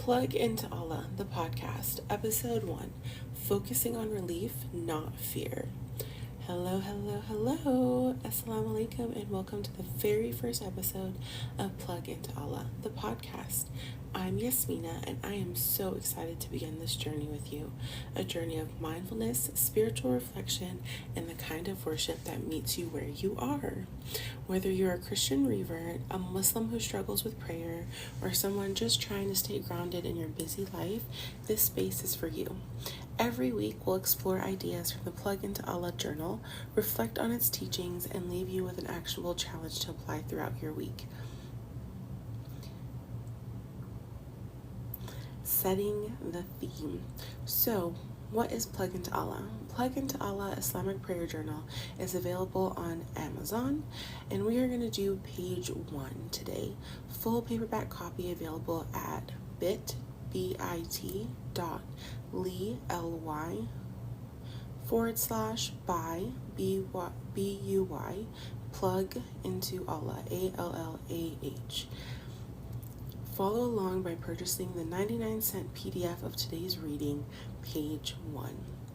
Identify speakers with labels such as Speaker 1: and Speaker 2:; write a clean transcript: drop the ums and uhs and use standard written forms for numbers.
Speaker 1: Plug into Allah, the podcast, episode 1, focusing on relief, not fear. Hello, hello, hello. Assalamu alaikum, and welcome to the very first episode of Plug into Allah, the podcast. I'm Yasmina, and I am so excited to begin this journey with you. A journey of mindfulness, spiritual reflection, and the kind of worship that meets you where you are. Whether you're a Christian revert, a Muslim who struggles with prayer, or someone just trying to stay grounded in your busy life, this space is for you. Every week, we'll explore ideas from the Plug into Allah journal, reflect on its teachings, and leave you with an actionable challenge to apply throughout your week. Setting the theme. So, what is Plug into Allah? Plug into Allah Islamic Prayer Journal is available on Amazon, and we are going to do page 1 today. Full paperback copy available at bit.ly/by /buy plug into Allah, ALLAH. Follow along by purchasing the 99-cent PDF of today's reading, page 1.